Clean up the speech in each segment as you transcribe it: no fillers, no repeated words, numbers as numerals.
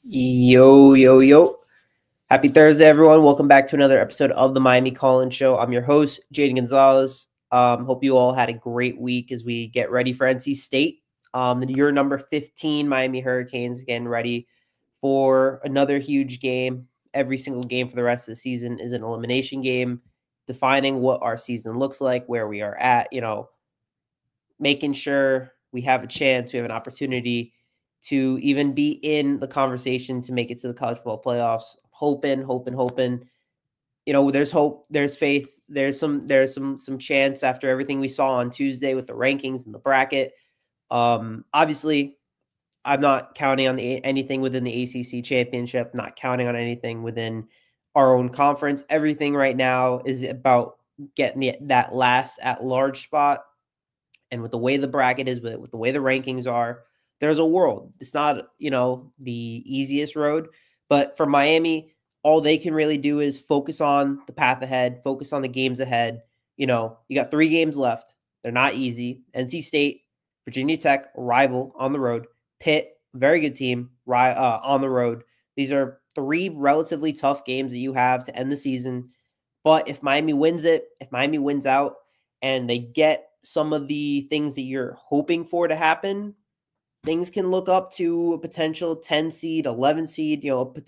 Yo, yo, yo. Happy Thursday, everyone. Welcome back to another episode of the Miami Call-In Show. I'm your host, Jaden Gonzalez. Hope you all had a great week as we get ready for NC State. Your number 15 Miami Hurricanes getting ready for another huge game. Every single game for the rest of the season is an elimination game, defining what our season looks like, where we are at, making sure we have a chance, we have an opportunity to even be in the conversation to make it to the college football playoffs. Hoping. There's hope, there's faith, there's some chance after everything we saw on Tuesday with the rankings and the bracket. Obviously, I'm not counting on anything within the ACC championship, not counting on anything within our own conference. Everything right now is about getting that last at-large spot. And with the way the bracket is, with the way the rankings are, there's a world. It's not, the easiest road. But for Miami, all they can really do is focus on the path ahead, focus on the games ahead. You got 3 games left. They're not easy. NC State, Virginia Tech, rival on the road. Pitt, very good team, on the road. These are 3 relatively tough games that you have to end the season. But if Miami wins it, if Miami wins out, and they get some of the things that you're hoping for to happen, things can look up to a potential 10 seed, 11 seed,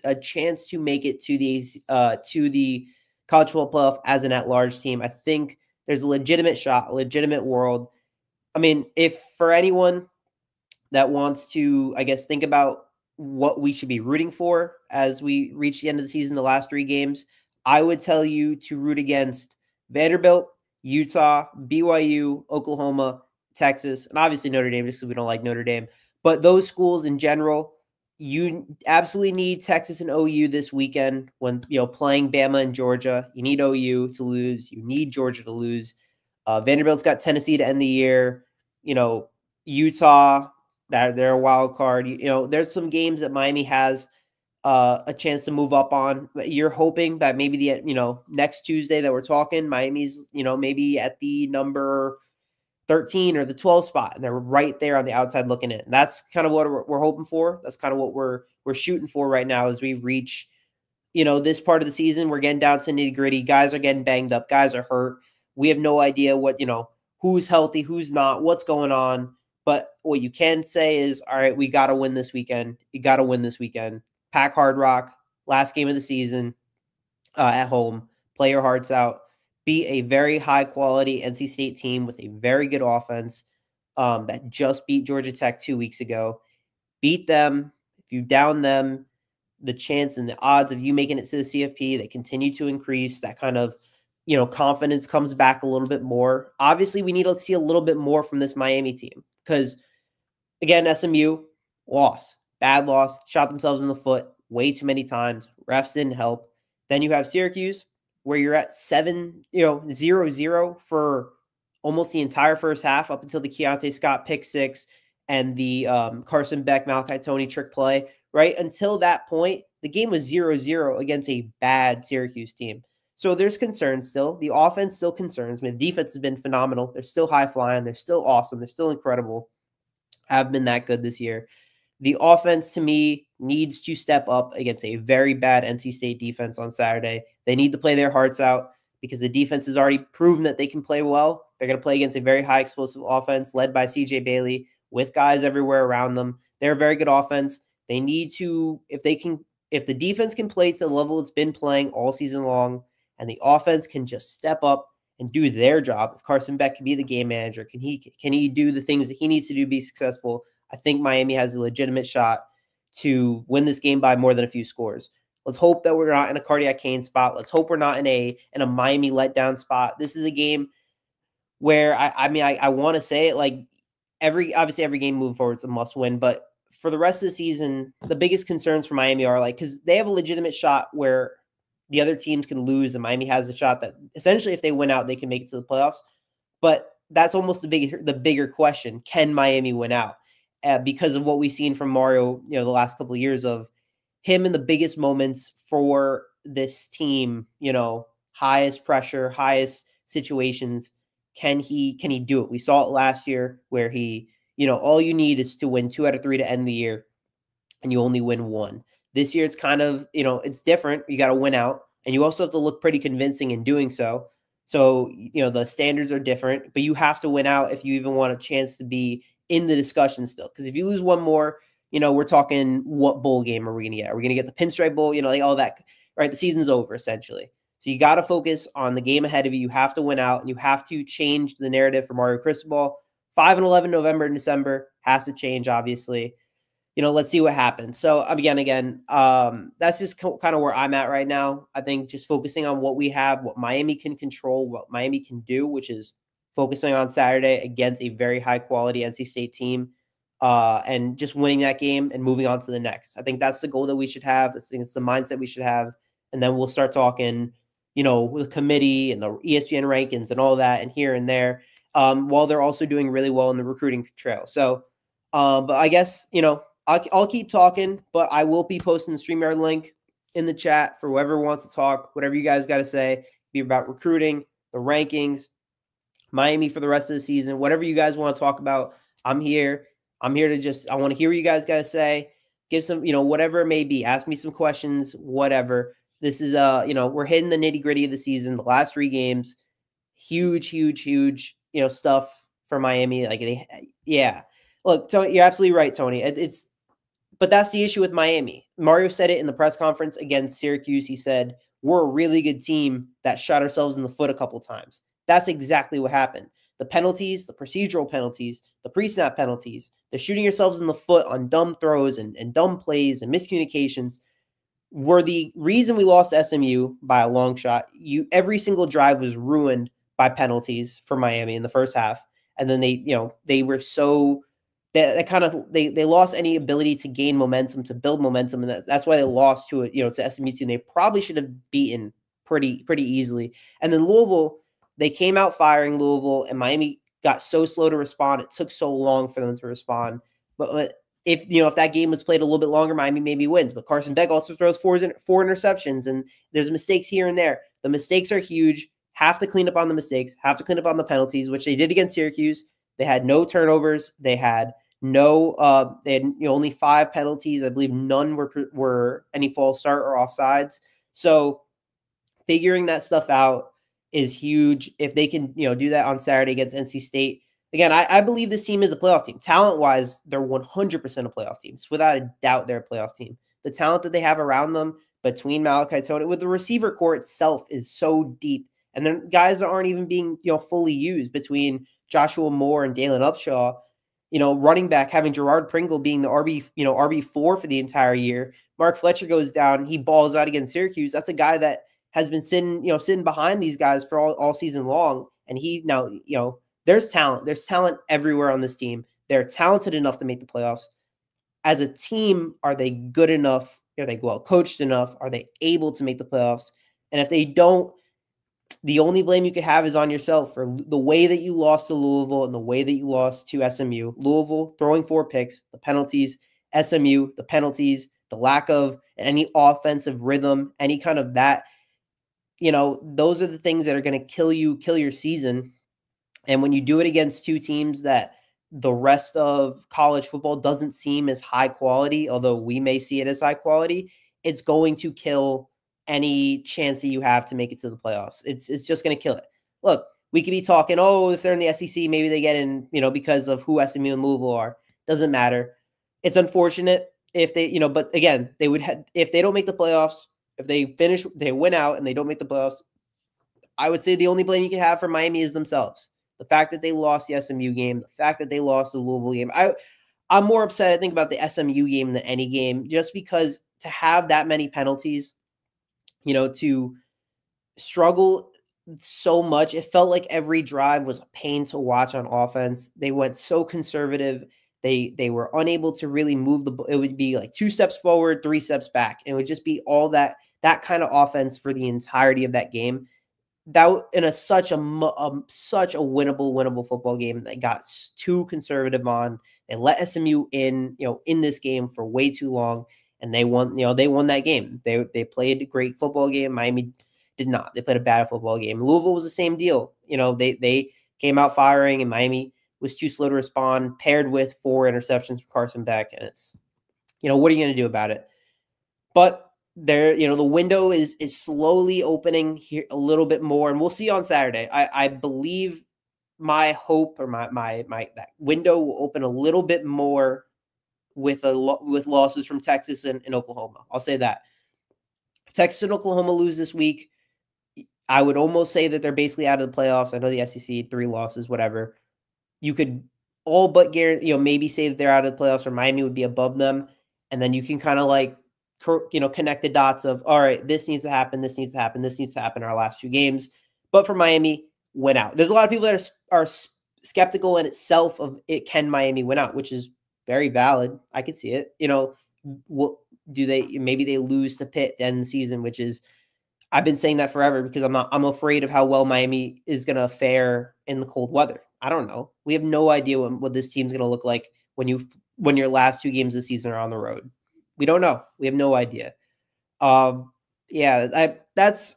a chance to make it to the college football playoff as an at-large team. I think there's a legitimate shot, a legitimate world. I mean, if for anyone that wants to, I guess, think about what we should be rooting for as we reach the end of the season, the last 3 games, I would tell you to root against Vanderbilt, Utah, BYU, Oklahoma, Texas, and obviously Notre Dame, just because we don't like Notre Dame. But those schools in general, you absolutely need Texas and OU this weekend when playing Bama and Georgia. You need OU to lose. You need Georgia to lose. Vanderbilt's got Tennessee to end the year. Utah, they're a wild card. There's some games that Miami has a chance to move up on. You're hoping that maybe the next Tuesday that we're talking, Miami's maybe at the number 13 or the 12 spot, and they're right there on the outside looking in. And that's kind of what we're hoping for. That's kind of what we're shooting for right now as we reach this part of the season. We're getting down to nitty gritty. Guys are getting banged up. Guys are hurt. We have no idea what who's healthy, who's not, what's going on. But what you can say is, all right, we got to win this weekend. You got to win this weekend. Pack Hard Rock, last game of the season at home. Play your hearts out. Be a very high-quality NC State team with a very good offense that just beat Georgia Tech 2 weeks ago. Beat them. If you down them, the chance and the odds of you making it to the CFP, they continue to increase. That kind of, confidence comes back a little bit more. Obviously, we need to see a little bit more from this Miami team because, again, SMU, bad loss, shot themselves in the foot way too many times. Refs didn't help. Then you have Syracuse, where you're at 0-0 for almost the entire first half up until the Keontae Scott pick 6 and the Carson Beck, Malachi Tony trick play. Right until that point, the game was 0-0 against a bad Syracuse team. So there's concerns still. The offense still concerns me. The defense has been phenomenal. They're still high flying. They're still awesome. They're still incredible. Have been that good this year. The offense, to me, needs to step up against a very bad NC State defense on Saturday. They need to play their hearts out because the defense has already proven that they can play well. They're going to play against a very high explosive offense led by CJ Bailey with guys everywhere around them. They're a very good offense. They need to, if the defense can play to the level it's been playing all season long, and the offense can just step up and do their job. If Carson Beck can be the game manager, can he do the things that he needs to do to be successful? I think Miami has a legitimate shot to win this game by more than a few scores. Let's hope that we're not in a Cardiac Cane spot. Let's hope we're not in a Miami letdown spot. This is a game where I want to say it like every game moving forward is a must win, but for the rest of the season, the biggest concerns for Miami are because they have a legitimate shot where the other teams can lose and Miami has the shot that essentially if they win out, they can make it to the playoffs. But that's almost the bigger question. Can Miami win out? Because of what we've seen from Mario, the last couple of years of him in the biggest moments for this team, highest pressure, highest situations. Can he do it? We saw it last year where he, all you need is to win 2 out of 3 to end the year and you only win 1. This year, it's kind of, it's different. You got to win out, and you also have to look pretty convincing in doing so. So, the standards are different, but you have to win out if you even want a chance to be in the discussion still. Because if you lose one more, we're talking, what bowl game are we going to get? Are we going to get the Pinstripe Bowl? Like all that, right? The season's over, essentially. So you got to focus on the game ahead of you. You have to win out, and you have to change the narrative for Mario Cristobal. 5-11 November and December has to change, obviously. Let's see what happens. So again, that's just kind of where I'm at right now. I think just focusing on what we have, what Miami can control, what Miami can do, which is focusing on Saturday against a very high quality NC State team, and just winning that game and moving on to the next. I think that's the goal that we should have. I think it's the mindset we should have. And then we'll start talking, with the committee and the ESPN rankings and all that and here and there, while they're also doing really well in the recruiting trail. So, but I guess, I'll keep talking, but I will be posting the StreamYard link in the chat for whoever wants to talk, whatever you guys got to say, be about recruiting, the rankings, Miami for the rest of the season, whatever you guys want to talk about. I'm here. I want to hear what you guys got to say. Give some, whatever it may be. Ask me some questions, whatever. This is, we're hitting the nitty gritty of the season, the last 3 games, huge, stuff for Miami. Look, Tony, you're absolutely right, Tony. But that's the issue with Miami. Mario said it in the press conference against Syracuse. He said, we're a really good team that shot ourselves in the foot a couple times. That's exactly what happened. The penalties, the procedural penalties, the pre-snap penalties, the shooting yourselves in the foot on dumb throws and dumb plays and miscommunications were the reason we lost to SMU by a long shot. Every single drive was ruined by penalties for Miami in the first half. And then they were so... They lost any ability to gain momentum, to build momentum, and that's why they lost to to SMU team they probably should have beaten pretty easily. And then Louisville, they came out firing Louisville, and Miami got so slow to respond. It took so long for them to respond. But if that game was played a little bit longer, Miami maybe wins. But Carson Beck also throws 4 interceptions, and there's mistakes here and there. The mistakes are huge. Have to clean up on the mistakes. Have to clean up on the penalties, which they did against Syracuse. They had no turnovers. They had only 5 penalties. I believe none were any false start or offsides. So figuring that stuff out is huge. If they can, do that on Saturday against NC State. Again, I believe this team is a playoff team. Talent-wise, they're 100% a playoff team. So without a doubt, they're a playoff team. The talent that they have around them between Malachi Tony, with the receiver core itself, is so deep. And then guys that aren't even being, fully used between Joshua Moore and Dalen Upshaw. Running back, having Gerard Pringle being the RB4 for the entire year. Mark Fletcher goes down. He balls out against Syracuse. That's a guy that has been sitting behind these guys for all season long. And there's talent. There's talent everywhere on this team. They're talented enough to make the playoffs. As a team, are they good enough? Are they well coached enough? Are they able to make the playoffs? And if they don't, the only blame you could have is on yourself for the way that you lost to Louisville and the way that you lost to SMU. Louisville throwing 4 picks, the penalties, SMU, the penalties, the lack of any offensive rhythm, any kind of that. Those are the things that are going to kill your season. And when you do it against 2 teams that the rest of college football doesn't seem as high quality, although we may see it as high quality, it's going to kill any chance that you have to make it to the playoffs. It's just going to kill it. Look, we could be talking, if they're in the SEC, maybe they get in, because of who SMU and Louisville are. Doesn't matter. It's unfortunate if they, but again, they would have, if they don't make the playoffs, if they win out and they don't make the playoffs, I would say the only blame you can have for Miami is themselves. The fact that they lost the SMU game, the fact that they lost the Louisville game. I'm more upset, I think, about the SMU game than any game, just because to have that many penalties, to struggle so much. It felt like every drive was a pain to watch on offense. They went so conservative. They were unable to really move the ball. It would be like 2 steps forward, 3 steps back. And it would just be all that kind of offense for the entirety of that game. That in such a winnable football game that got too conservative on. They let SMU in this game for way too long. And they won, they won that game. They played a great football game. Miami did not. They played a bad football game. Louisville was the same deal. They came out firing, and Miami was too slow to respond, paired with 4 interceptions for Carson Beck. And it's, what are you going to do about it? But there, the window is slowly opening here a little bit more, and we'll see on Saturday. I believe my hope or my that window will open a little bit more with losses from Texas and Oklahoma. I'll say that. If Texas and Oklahoma lose this week, I would almost say that they're basically out of the playoffs. I know the SEC 3 losses, whatever. You could all but guarantee, maybe say that they're out of the playoffs, or Miami would be above them, and then you can kind of like, connect the dots of, all right, this needs to happen, this needs to happen, this needs to happen in our last 2 games. But for Miami, win out. There's a lot of people that are skeptical in itself of it. Can Miami win out? Which is very valid. I could see it. What do they? Maybe they lose to Pitt at the end of the season, which is, I've been saying that forever because I'm afraid of how well Miami is going to fare in the cold weather. I don't know. We have no idea what this team's going to look like when your last 2 games of the season are on the road. We don't know. We have no idea. Yeah, I know that's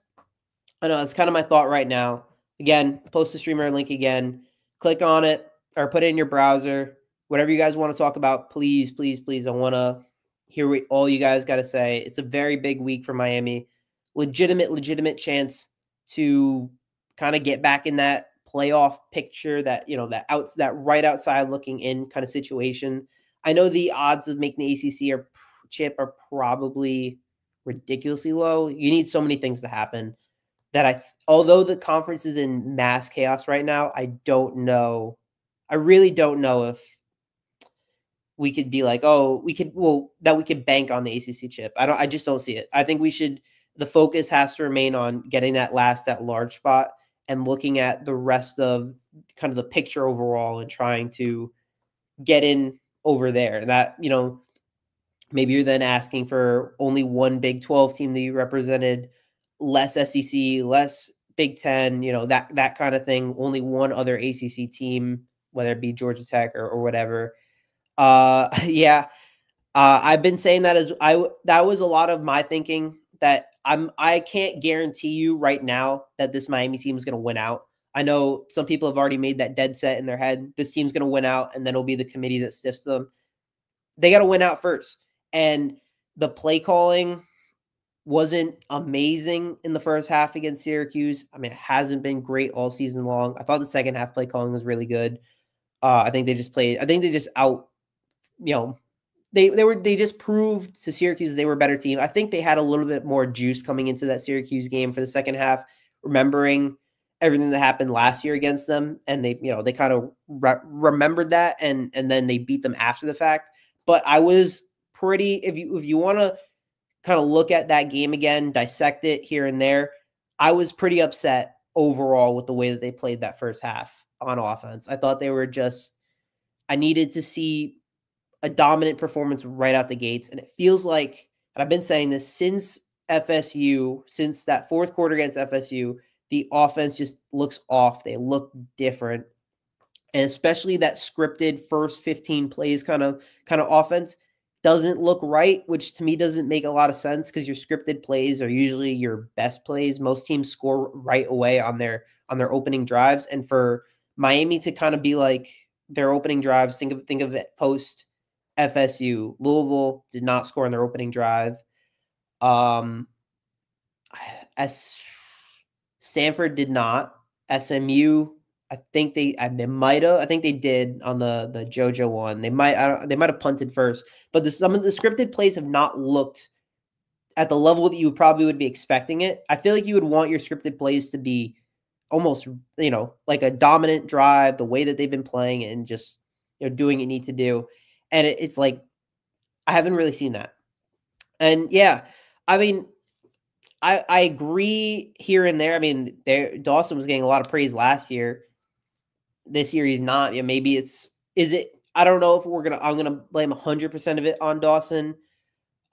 kind of my thought right now. Again, post the streamer link again. Click on it or put it in your browser. Whatever you guys want to talk about, please, please, please. I want to hear what all you guys got to say. It's a very big week for Miami. Legitimate chance to kind of get back in that playoff picture, that that right outside looking in kind of situation. I know the odds of making the ACC chip are probably ridiculously low. You need so many things to happen that although the conference is in mass chaos right now, I really don't know if we could be like, that we could bank on the ACC chip. I just don't see it. I think the focus has to remain on getting that large spot and looking at the rest of kind of the picture overall and trying to get in over there. That, maybe you're then asking for only one Big 12 team that you represented, less SEC, less Big 10, that kind of thing. Only one other ACC team, whether it be Georgia Tech or whatever. Yeah. I've been saying that that was a lot of my thinking, that I can't guarantee you right now that this Miami team is going to win out. I know some people have already made that dead set in their head. This team's going to win out, and then it'll be the committee that stiffs them. They got to win out first. And the play calling wasn't amazing in the first half against Syracuse. I mean, it hasn't been great all season long. I thought the second half play calling was really good. I think they just they just proved to Syracuse they were a better team. I think they had a little bit more juice coming into that Syracuse game for the second half, remembering everything that happened last year against them, and they kind of remembered that, and then they beat them after the fact. But I was pretty, if you want to kind of look at that game again, dissect it here and there, I was pretty upset overall with the way that they played that first half on offense. I thought I needed to see a dominant performance right out the gates. And it feels like, and I've been saying this since that fourth quarter against FSU, the offense just looks off. They look different. And especially that scripted first 15 plays kind of offense doesn't look right, which to me doesn't make a lot of sense, because your scripted plays are usually your best plays. Most teams score right away on their opening drives. And for Miami to kind of be like their opening drives, think of it post FSU. Louisville did not score on their opening drive. As Stanford did not. SMU, I think they might have. I think they did on the JoJo one. They might have punted first, but some of the scripted plays have not looked at the level that you probably would be expecting it. I feel like you would want your scripted plays to be almost, like a dominant drive, the way that they've been playing and just doing what you need to do. And it's like, I haven't really seen that. And yeah, I mean, I agree here and there. I mean, Dawson was getting a lot of praise last year. This year he's not. Yeah, maybe I don't know if I'm gonna blame 100% of it on Dawson.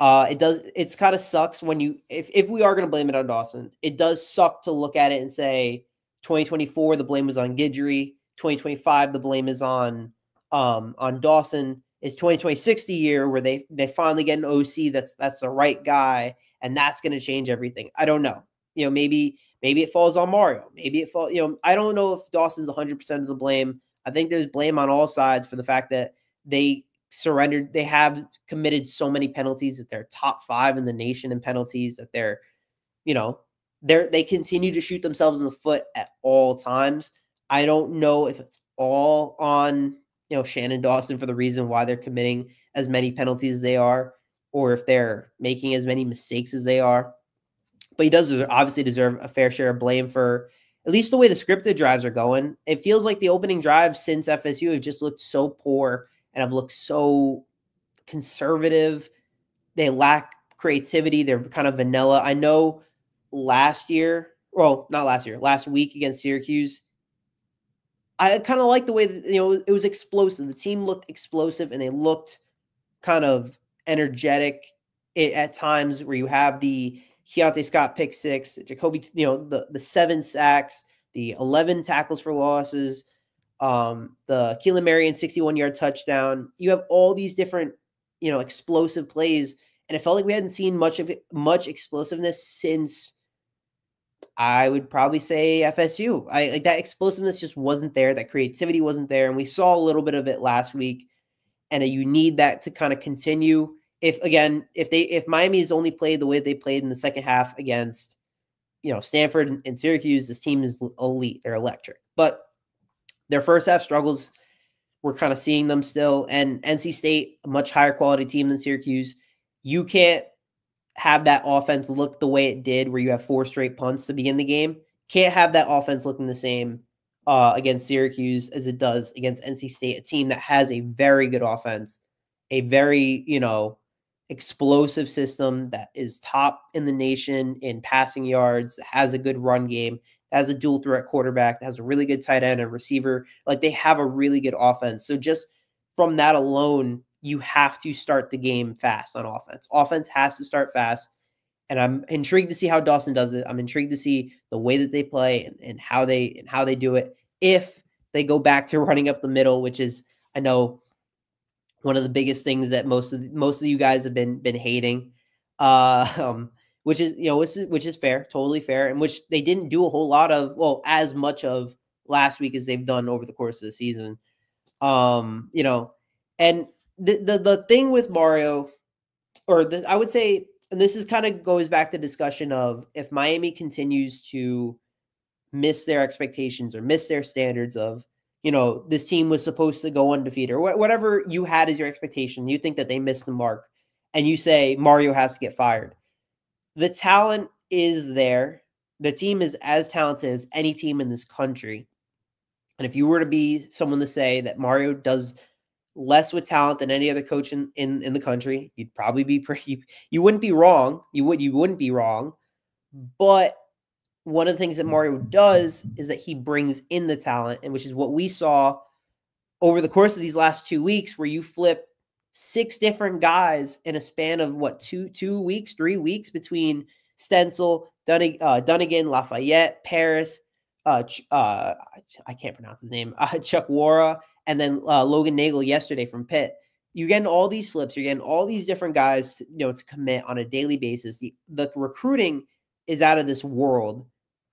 It's kind of sucks when if we are gonna blame it on Dawson, it does suck to look at it and say 2024 the blame was on Guidry, 2025 the blame is on Dawson. Is 2026 the year where they finally get an OC that's the right guy, and that's going to change everything? I don't know. Maybe it falls on Mario. Maybe it falls. I don't know if Dawson's 100% of the blame. I think there's blame on all sides for the fact that they surrendered. They have committed so many penalties that they're top 5 in the nation in penalties, that they're, they continue to shoot themselves in the foot at all times. I don't know if it's all on, Shannon Dawson for the reason why they're committing as many penalties as they are, or if they're making as many mistakes as they are. But he does obviously deserve a fair share of blame for at least the way the scripted drives are going. It feels like the opening drives since FSU have just looked so poor and have looked so conservative. They lack creativity. They're kind of vanilla. I know last week against Syracuse, I kind of like the way that, it was explosive. The team looked explosive and they looked kind of energetic at times, where you have the Keontae Scott pick 6, Jacoby, the 7 sacks, the 11 tackles for losses, the Keelan Marion 61-yard touchdown. You have all these different, explosive plays, and it felt like we hadn't seen much explosiveness since, I would probably say, FSU. Like that explosiveness just wasn't there. That creativity wasn't there, and we saw a little bit of it last week. And you need that to kind of continue. If Miami's only played the way they played in the second half against, Stanford and Syracuse, this team is elite. They're electric. But their first half struggles, we're kind of seeing them still. And NC State, a much higher quality team than Syracuse. You can't have that offense look the way it did, where you have 4 straight punts to begin the game. Can't have that offense looking the same against Syracuse as it does against NC State, a team that has a very good offense, a very, explosive system that is top in the nation in passing yards, has a good run game, has a dual threat quarterback, that has a really good tight end and receiver. Like, they have a really good offense. So just from that alone, you have to start the game fast on offense. Offense has to start fast. And I'm intrigued to see how Dawson does it. I'm intrigued to see the way that they play and how they do it. If they go back to running up the middle, which is, I know, one of the biggest things that most of you guys have been hating, which is fair, totally fair, and which they didn't do a whole lot of, as much of last week as they've done over the course of the season. And the thing with Mario, I would say, and this is kind of goes back to discussion of, if Miami continues to miss their expectations or miss their standards of, this team was supposed to go undefeated, or whatever you had as your expectation, you think that they missed the mark, and you say Mario has to get fired. The talent is there. The team is as talented as any team in this country. And if you were to be someone to say that Mario does less with talent than any other coach in the country, you'd probably be you wouldn't be wrong. You wouldn't be wrong. But one of the things that Mario does is that he brings in the talent, and which is what we saw over the course of these last 2 weeks, where you flip 6 different guys in a span of 3 weeks between Stencil, Dunnigan, Lafayette, Paris, I can't pronounce his name, Chuck Wara, and then Logan Nagel yesterday from Pitt. You're getting all these flips. You're getting all these different guys, to commit on a daily basis. The recruiting is out of this world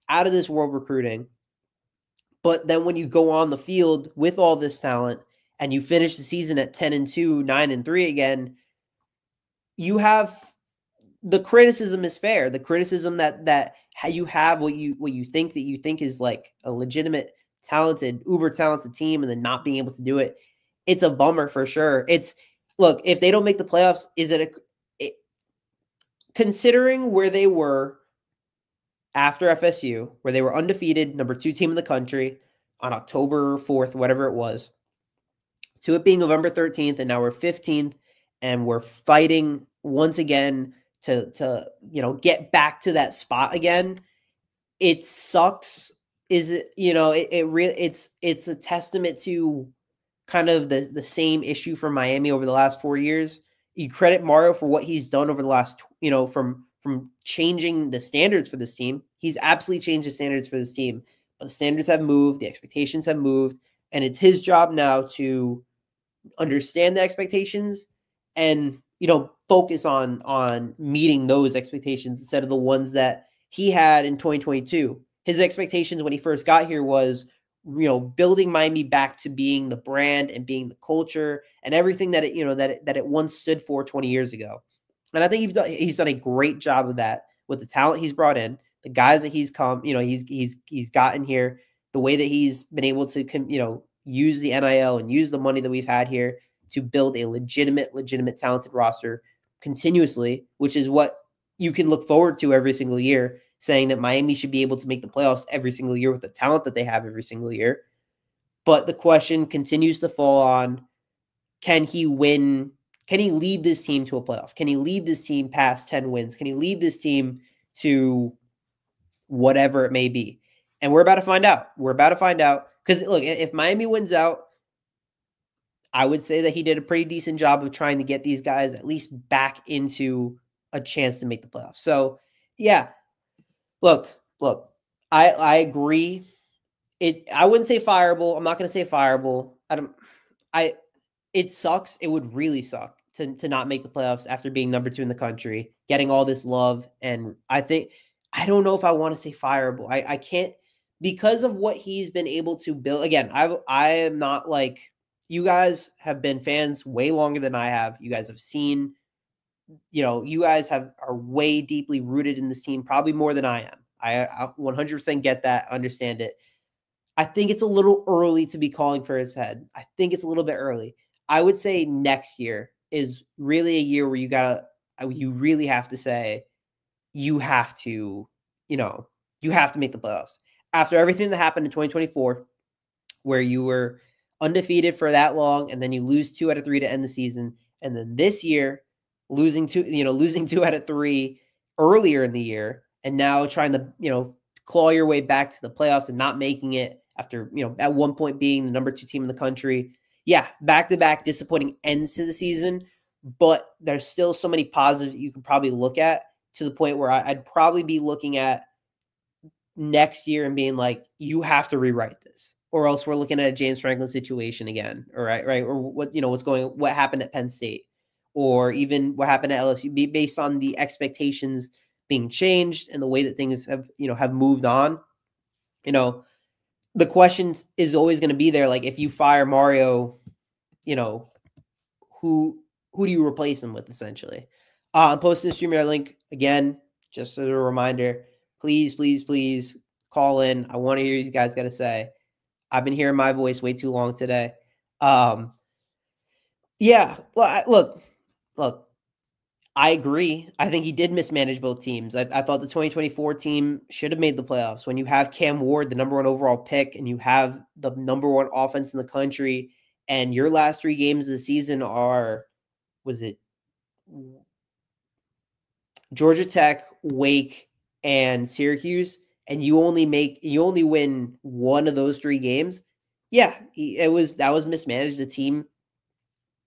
recruiting. But then when you go on the field with all this talent and you finish the season at 10-2, 9-3 again, you have, the criticism is fair. The criticism that how you have what you think is like a legitimate, talented, uber talented team, and then not being able to do it, it's a bummer for sure. Look, if they don't make the playoffs, considering where they were after FSU, where they were undefeated, number 2 team in the country on October 4th, whatever it was, to it being November 13th, and now we're 15th, and we're fighting once again to get back to that spot again. It sucks. Is it, it's a testament to kind of the same issue for Miami over the last 4 years. You credit Mario for what he's done over the last, from changing the standards for this team. He's absolutely changed the standards for this team. But the standards have moved, the expectations have moved, and it's his job now to understand the expectations and, focus on meeting those expectations instead of the ones that he had in 2022. His expectations when he first got here was, building Miami back to being the brand and being the culture and everything that it once stood for 20 years ago. And I think he's done a great job of that with the talent he's brought in, the guys that he's he's gotten here, the way that he's been able to use the NIL and use the money that we've had here to build a legitimate talented roster continuously, which is what you can look forward to every single year, saying that Miami should be able to make the playoffs every single year with the talent that they have every single year. But the question continues to fall on, can he win? Can he lead this team to a playoff? Can he lead this team past 10 wins? Can he lead this team to whatever it may be? And we're about to find out. We're about to find out. Because, look, if Miami wins out, I would say that he did a pretty decent job of trying to get these guys at least back into a chance to make the playoffs. So, yeah. Look, I agree. I wouldn't say fireable. I'm not going to say fireable. It sucks. It would really suck to not make the playoffs after being number 2 in the country, getting all this love. And I don't know if I want to say fireable. I can't, because of what he's been able to build. Again, I am not like, you guys have been fans way longer than I have. You guys have seen, you guys are way deeply rooted in this team, probably more than I am. I 100% get that, understand it. I think it's a little early to be calling for his head. I think it's a little bit early. I would say next year is really a year where you really have to say, you have to make the playoffs. After everything that happened in 2024, where you were undefeated for that long, and then you lose 2 out of 3 to end the season. And then this year, losing 2 out of 3 earlier in the year, and now trying to, claw your way back to the playoffs and not making it after, at one point being the number 2 team in the country. Yeah, back-to-back disappointing ends to the season, but there's still so many positives you can probably look at, to the point where I'd probably be looking at next year and being like, you have to rewrite this, or else we're looking at a James Franklin situation again, or right, or what happened at Penn State, or even what happened at LSU, based on the expectations being changed and the way that things have moved on. The question is always going to be there. Like, if you fire Mario, who do you replace him with, essentially? I'm posting the StreamYard link again, just as a reminder. Please call in. I want to hear what you guys got to say. I've been hearing my voice way too long today. Yeah, look, I agree. I think he did mismanage both teams. I thought the 2024 team should have made the playoffs. When you have Cam Ward, the number 1 overall pick, and you have the number 1 offense in the country, and your last 3 games of the season are, was it Georgia Tech, Wake, and Syracuse, and you only win 1 of those 3 games. Yeah, that was mismanaged. The team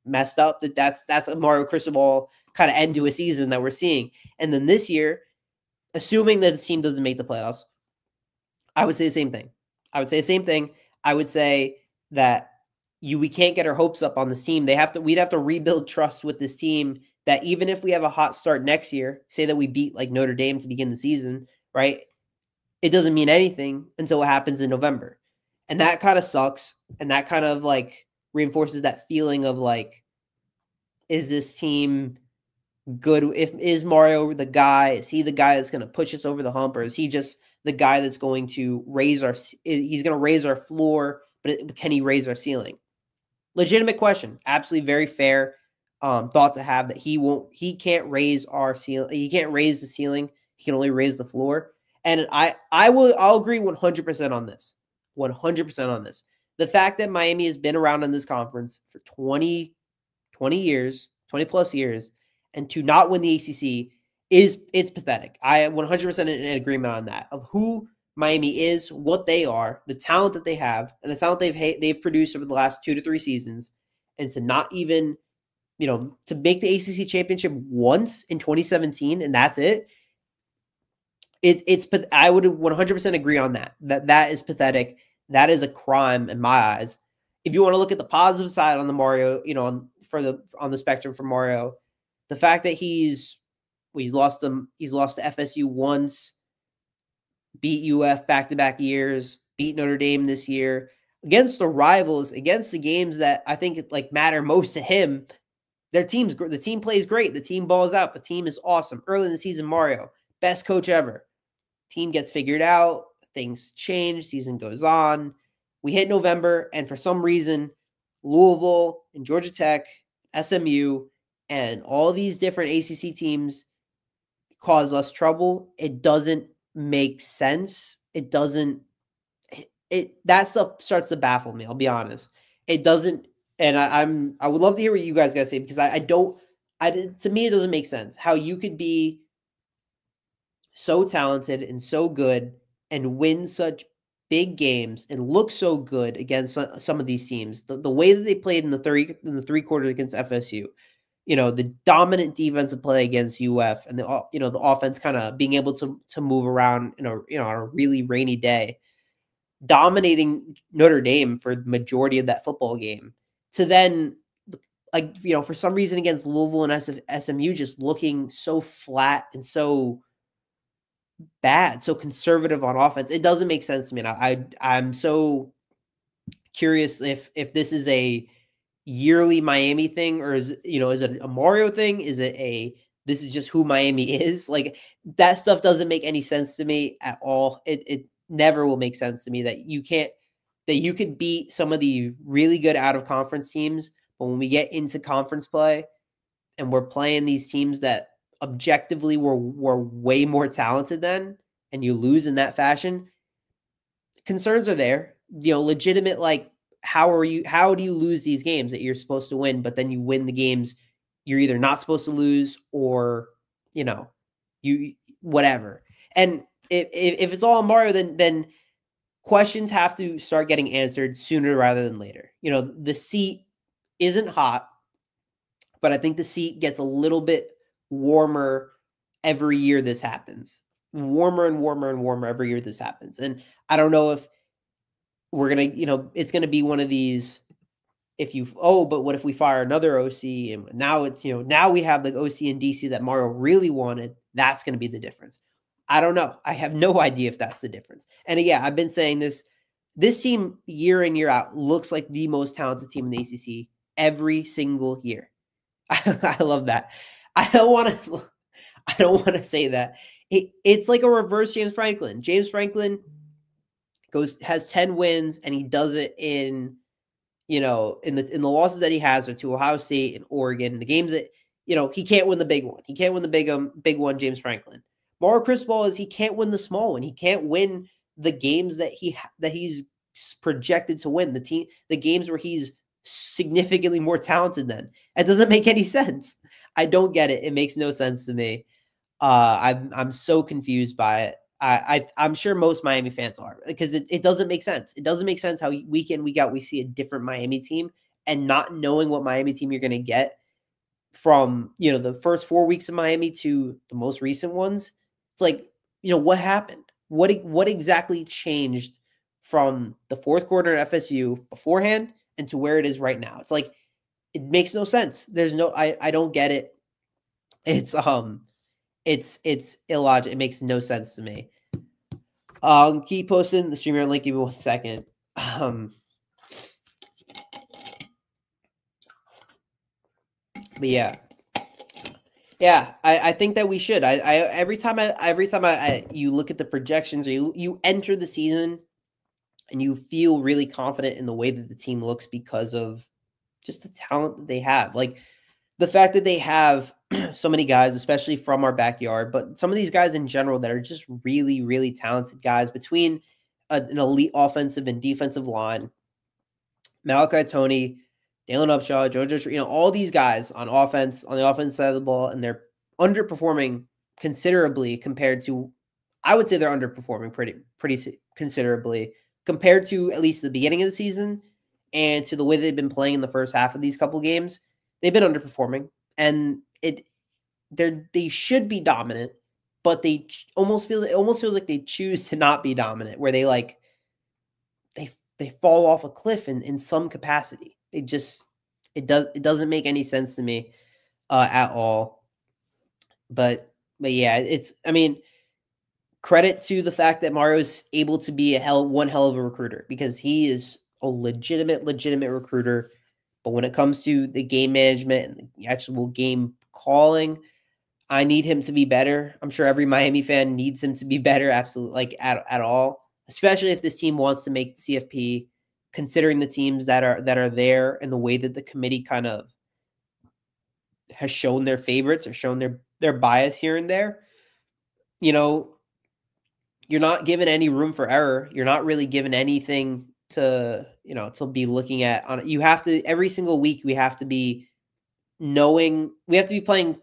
messed up. That's a Mario Cristobal kind of end to a season that we're seeing. And then this year, assuming that the team doesn't make the playoffs, I would say the same thing. I would say that we can't get our hopes up on this team. We'd have to rebuild trust with this team, that even if we have a hot start next year, say that we beat like Notre Dame to begin the season, right? It doesn't mean anything until it happens in November. And that kind of sucks. And that kind of like reinforces that feeling of like, is this team good? Is Mario the guy? Is he the guy that's going to push us over the hump? Or is he just the guy that's going to raise our floor, but can he raise our ceiling? Legitimate question. Absolutely very fair thought to have, that he can't raise our ceiling. He can't raise the ceiling. He can only raise the floor. And I'll agree 100% on this. 100% on this. The fact that Miami has been around in this conference for 20 plus years, and to not win the ACC it's pathetic. I am 100% in agreement on that, of who Miami is, what they are, the talent that they have, and the talent they've produced over the last 2 to 3 seasons, and to not even, to make the ACC championship once in 2017, and that's it. I would 100% agree on that. That is pathetic. That is a crime in my eyes. If you want to look at the positive side on the Mario, on the spectrum for Mario, the fact that he's lost to FSU once, beat UF back-to-back years, beat Notre Dame this year against the rivals, against the games that I think like matter most to him. The team plays great. The team balls out. The team is awesome. Early in the season, Mario, best coach ever. Team gets figured out. Things change. Season goes on. We hit November, and for some reason, Louisville and Georgia Tech, SMU, and all these different ACC teams cause us trouble. It doesn't make sense. It doesn't. That stuff starts to baffle me. I'll be honest. It doesn't, and I would love to hear what you guys gotta say, because I don't. To me, it doesn't make sense how you could be so talented and so good and win such big games and look so good against some of these teams. The way that they played in the three quarters against FSU, the dominant defensive play against UF, and the offense kind of being able to move around on a really rainy day, dominating Notre Dame for the majority of that football game, to then for some reason against Louisville and SMU just looking so flat and so bad, so conservative on offense. It doesn't make sense to me. And I'm so curious if this is a yearly Miami thing, or is it a Mario thing? Is it this is just who Miami is? Like, that stuff doesn't make any sense to me at all. It never will make sense to me that you could beat some of the really good out of conference teams, but when we get into conference play and we're playing these teams that objectively were way more talented than, and you lose in that fashion, concerns are there. Legitimate, like, how do you lose these games that you're supposed to win, but then you win the games you're either not supposed to lose, or you whatever. And if it's all Mario, then questions have to start getting answered sooner rather than later. The seat isn't hot, but I think the seat gets a little bit warmer every year this happens. Warmer and warmer and warmer every year this happens. And I don't know if we're going to, it's going to be one of these, but what if we fire another OC, and now it's, now we have the OC in DC that Mario really wanted. That's going to be the difference. I don't know. I have no idea if that's the difference. And yeah, I've been saying this team year in, year out looks like the most talented team in the ACC every single year. I love that. I don't want to say that. It's like a reverse James Franklin. James Franklin has 10 wins, and he does it in the losses that he has are to Ohio State and Oregon, the games that, he can't win the big one. He can't win the big one, James Franklin. Mario Cristobal he can't win the small one. He can't win the games that he's projected to win, the games where he's significantly more talented than. It doesn't make any sense. I don't get it. It makes no sense to me. I'm so confused by it. I'm sure most Miami fans are, because it doesn't make sense. It doesn't make sense how week in, week out, we see a different Miami team, and not knowing what Miami team you're going to get from, the first 4 weeks of Miami to the most recent ones. It's like, what happened? What exactly changed from the fourth quarter at FSU beforehand and to where it is right now? It's like, it makes no sense. I don't get it. It's illogical. It makes no sense to me. Keep posting the streamer link. Give me 1 second. But yeah, I think that we should. Every time you look at the projections, or you enter the season and you feel really confident in the way that the team looks because of just the talent that they have. Like, the fact that they have so many guys, especially from our backyard, but some of these guys in general that are just really, really talented guys, between an elite offensive and defensive line. Malachi Tony, Dalen Upshaw, JoJo, all these guys on offense, on the offense side of the ball, and they're underperforming considerably compared to, I would say they're underperforming pretty considerably compared to at least the beginning of the season, and to the way they've been playing in the first half of these couple games. They've been underperforming, and they should be dominant, but it almost feels like they choose to not be dominant, where they fall off a cliff in some capacity. It doesn't make any sense to me at all. But yeah, credit to the fact that Mario is able to be one hell of a recruiter, because he is a legitimate recruiter. But when it comes to the game management and the actual game calling, I need him to be better. I'm sure every Miami fan needs him to be better, absolutely, like at all, especially if this team wants to make the CFP, considering the teams that are there and the way that the committee kind of has shown their favorites or shown their bias here and there. You know, you're not given any room for error. You're not really given anything to, to be looking at on. You have to, every single week we have to be playing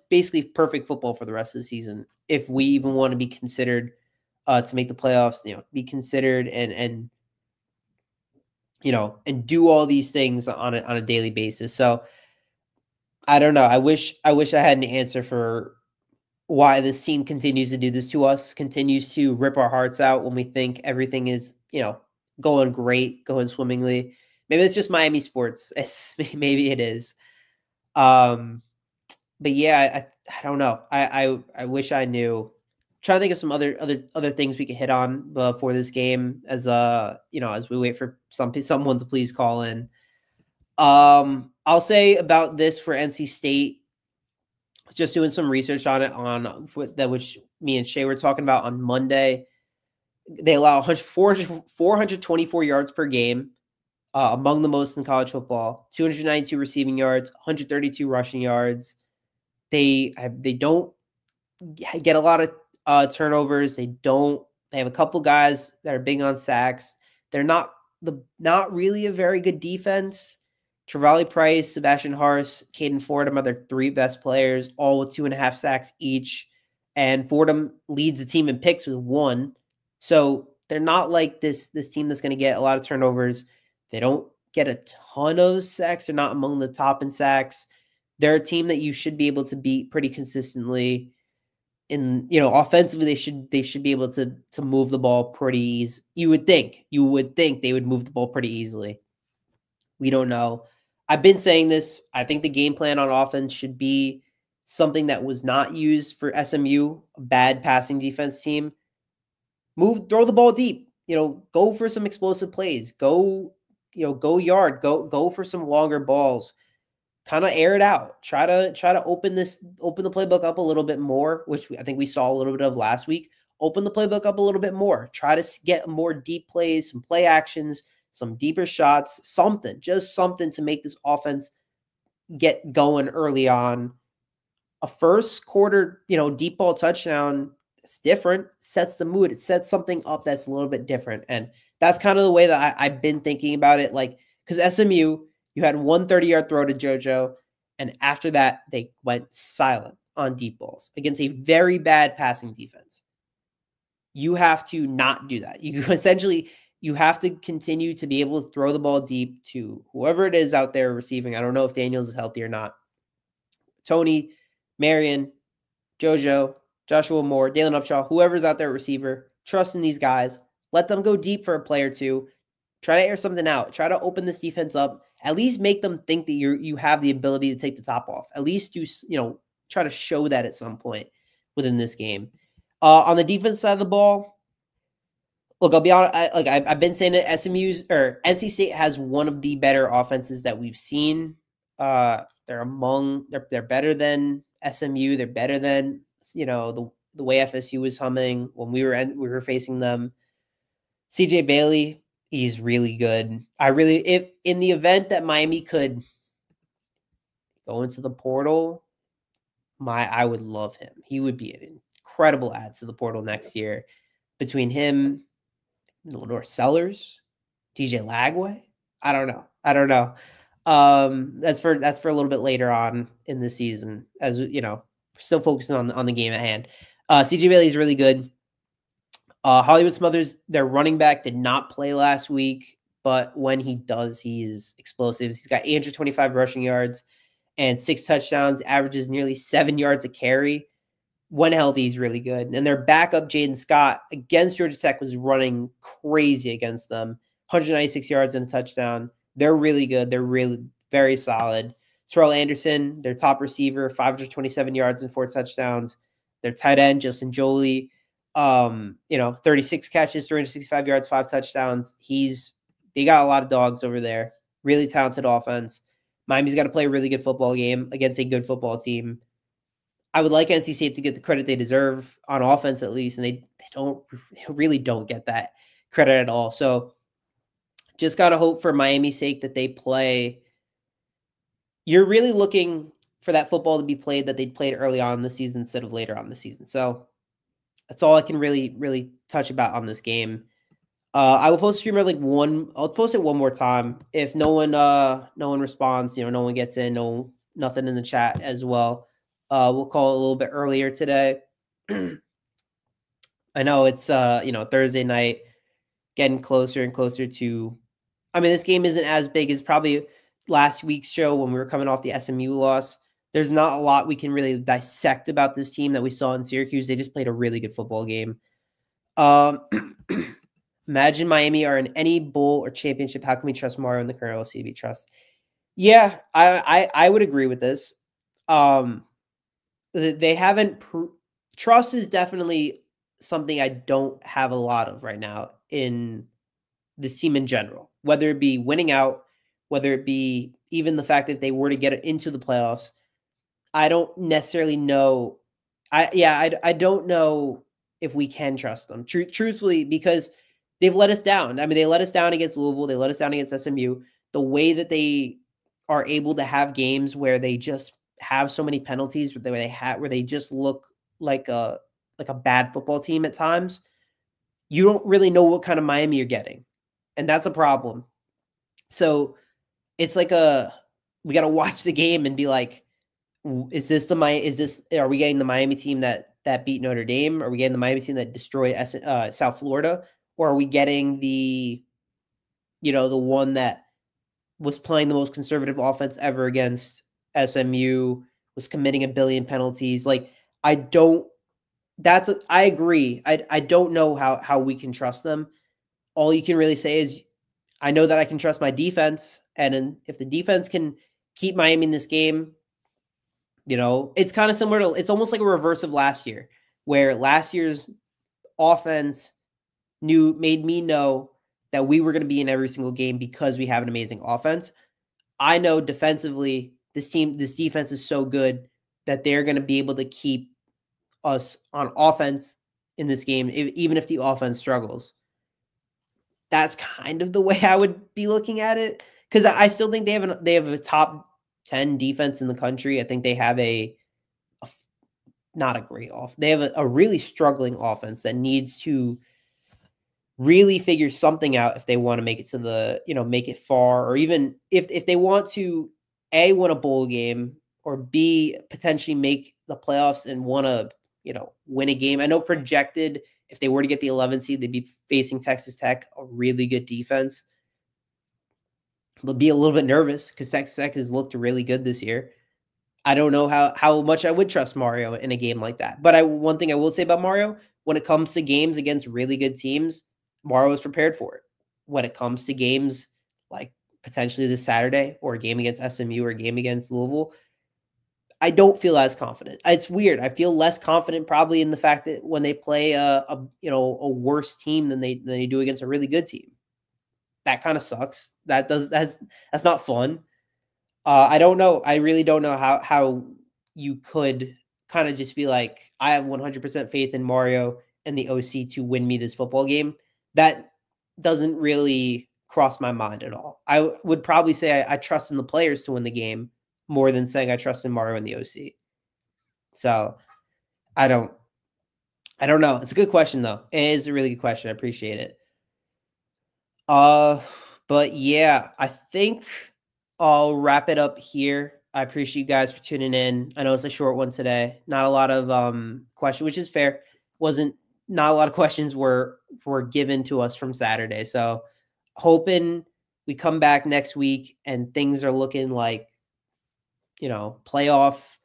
basically perfect football for the rest of the season if we even want to be considered to make the playoffs, be considered and do all these things on a daily basis. So I don't know. I wish I had an answer for why this team continues to do this to us, continues to rip our hearts out when we think everything is, going great, going swimmingly. Maybe it's just Miami sports. Maybe it is. But yeah, I don't know. I wish I knew. I'm trying to think of some other things we could hit on before this game, as as we wait for someone to please call in. I'll say about this for NC State, just doing some research on it which me and Shay were talking about on Monday. They allow 424 yards per game, among the most in college football. 292 receiving yards, 132 rushing yards. They don't get a lot of turnovers. They have a couple guys that are big on sacks. They're not really a very good defense. Travali Price, Sebastian Harris, Caden Fordham are their three best players, all with 2.5 sacks each. And Fordham leads the team in picks with 1. So they're not like this team that's going to get a lot of turnovers. They don't get a ton of sacks. They're not among the top in sacks. They're a team that you should be able to beat pretty consistently. Offensively, they should be able to move the ball pretty easy. You would think they would move the ball pretty easily. We don't know. I've been saying this. I think the game plan on offense should be something that was not used for SMU, a bad passing defense team. Throw the ball deep. Go for some explosive plays. Go yard. Go for some longer balls. Kind of air it out. Try to open the playbook up a little bit more, which I think we saw a little bit of last week. Open the playbook up a little bit more. Try to get more deep plays, some play actions, some deeper shots, just something to make this offense get going early on. A first quarter, deep ball touchdown, it's different, sets the mood. It sets something up that's a little bit different. And that's kind of the way that I've been thinking about it. Like, because SMU, you had 1 30-yard throw to JoJo, and after that, they went silent on deep balls against a very bad passing defense. You have to not do that. You have to continue to be able to throw the ball deep to whoever it is out there receiving. I don't know if Daniels is healthy or not. Tony, Marion, JoJo, Joshua Moore, Dalen Upshaw, whoever's out there receiver, trust in these guys. Let them go deep for a play or two. Try to air something out. Try to open this defense up. At least make them think that you have the ability to take the top off. At least try to show that at some point within this game. On the defense side of the ball, look, I'll be honest. I've been saying that NC State has one of the better offenses that we've seen. They're better than SMU. They're better than the way FSU was humming when we were facing them. CJ Bailey, he's really good. If in the event that Miami could go into the portal, I would love him. He would be an incredible add to the portal next year. Between him, Lenore Sellers, DJ Lagway, I don't know. That's for a little bit later on in the season, as still focusing on the game at hand. CJ Bailey is really good. Hollywood Smothers, their running back, did not play last week, but when he does, he is explosive. He's got 825 rushing yards and 6 touchdowns, averages nearly 7 yards a carry. When healthy, he's really good. And their backup, Jaden Scott, against Georgia Tech, was running crazy against them. 196 yards and a touchdown. They're really good. They're really very solid. Terrell Anderson, their top receiver, 527 yards and 4 touchdowns. Their tight end, Justin Jolie, 36 catches, 365 yards, 5 touchdowns. They got a lot of dogs over there. Really talented offense. Miami's got to play a really good football game against a good football team. I would like NC State to get the credit they deserve on offense at least, and they really don't get that credit at all. So just got to hope for Miami's sake that they play. You're really looking for that football to be played that they played early on in the season instead of later on in the season. So that's all I can really touch about on this game. I will post a streamer I'll post it one more time. If no one responds, no one gets in, nothing in the chat as well. We'll call it a little bit earlier today. I know it's Thursday night, getting closer and closer to. I mean, this game isn't as big as probably last week's show when we were coming off the SMU loss. There's not a lot we can really dissect about this team that we saw in Syracuse. They just played a really good football game. Imagine Miami are in any bowl or championship. How can we trust Mario in the current LCB trust? Yeah, I would agree with this. They haven't. Trust is definitely something I don't have a lot of right now in this team in general, whether it be winning out, whether it be even the fact that they were to get into the playoffs. I don't necessarily know. I don't know if we can trust them truthfully, because they've let us down. I mean, they let us down against Louisville. They let us down against SMU. The way that they are able to have games where they just have so many penalties, where they just look like a bad football team at times, you don't really know what kind of Miami you're getting. And that's a problem. So it's like we got to watch the game and be like, are we getting the Miami team that beat Notre Dame? Are we getting the Miami team that destroyed South Florida? Or are we getting the one that was playing the most conservative offense ever against SMU, was committing 1 billion penalties? Like, I agree. I don't know how we can trust them. All you can really say is, I know that I can trust my defense. And if the defense can keep Miami in this game, it's kind of similar to, it's almost like a reverse of last year, where last year's offense made me know that we were going to be in every single game because we have an amazing offense. I know defensively, this defense is so good that they're going to be able to keep us on offense in this game, even if the offense struggles. That's kind of the way I would be looking at it, because I still think they have a top 10 defense in the country. I think they have not a great off. They have a really struggling offense that needs to really figure something out if they want to make it to make it far, or even if they want to win a bowl game, or B, potentially make the playoffs and want to, win a game. I know projected, if they were to get the 11 seed, they'd be facing Texas Tech, a really good defense. They'll be a little bit nervous because Texas Tech has looked really good this year. I don't know how much I would trust Mario in a game like that. But one thing I will say about Mario, when it comes to games against really good teams, Mario is prepared for it. When it comes to games like potentially this Saturday, or a game against SMU, or a game against Louisville, I don't feel as confident. It's weird. I feel less confident probably in the fact that when they play a worse team than they do against a really good team. That kind of sucks. That's not fun. I don't know. I really don't know how you could kind of just be like, I have 100% faith in Mario and the OC to win me this football game. That doesn't really cross my mind at all. I would probably say I trust in the players to win the game more than saying I trust in Mario and the OC. So I don't know. It's a good question though. It is a really good question. I appreciate it. But yeah, I think I'll wrap it up here. I appreciate you guys for tuning in. I know it's a short one today. Not a lot of questions, which is fair. Not a lot of questions were given to us from Saturday. So hoping we come back next week and things are looking like, playoffs,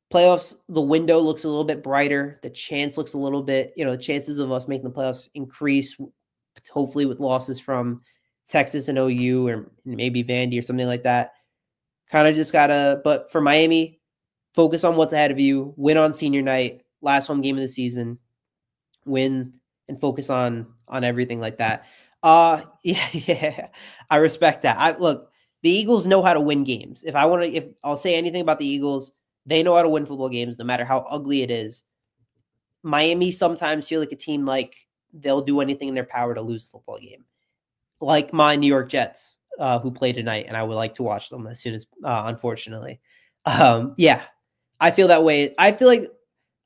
the window looks a little bit brighter. The chance looks a little bit, the chances of us making the playoffs increase, hopefully with losses from Texas and OU, or maybe Vandy or something like that. Kind of just but for Miami, focus on what's ahead of you. Win on senior night, last home game of the season. win and focus on everything like that. Yeah, I respect that. I look, the Eagles know how to win games. If I'll say anything about the Eagles, they know how to win football games no matter how ugly it is. Miami sometimes feel like a team like they'll do anything in their power to lose a football game. Like my New York Jets, who play tonight, and I would like to watch them as soon as, unfortunately. Yeah, I feel that way. I feel like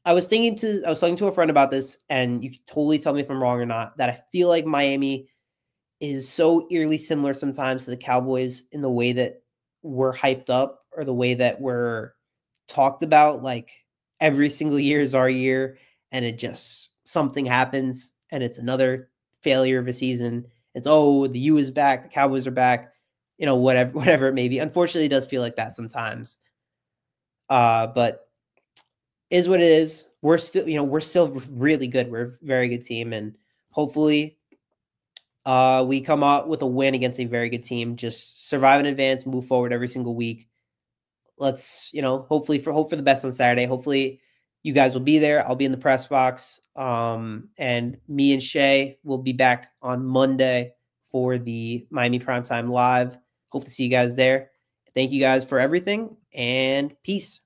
I was talking to a friend about this, and you can totally tell me if I'm wrong or not, that I feel like Miami is so eerily similar sometimes to the Cowboys in the way that we're hyped up or the way that we're talked about. Like every single year is our year, and it just something happens, and it's another failure of a season. It's the U is back, the Cowboys are back, whatever it may be. Unfortunately, it does feel like that sometimes. But is what it is. We're still really good. We're a very good team, and hopefully, we come out with a win against a very good team. Just survive in advance, move forward every single week. Let's, hopefully hope for the best on Saturday. Hopefully, you guys will be there. I'll be in the press box. And me and Shay will be back on Monday for the Miami Primetime Live. Hope to see you guys there. Thank you guys for everything, and peace.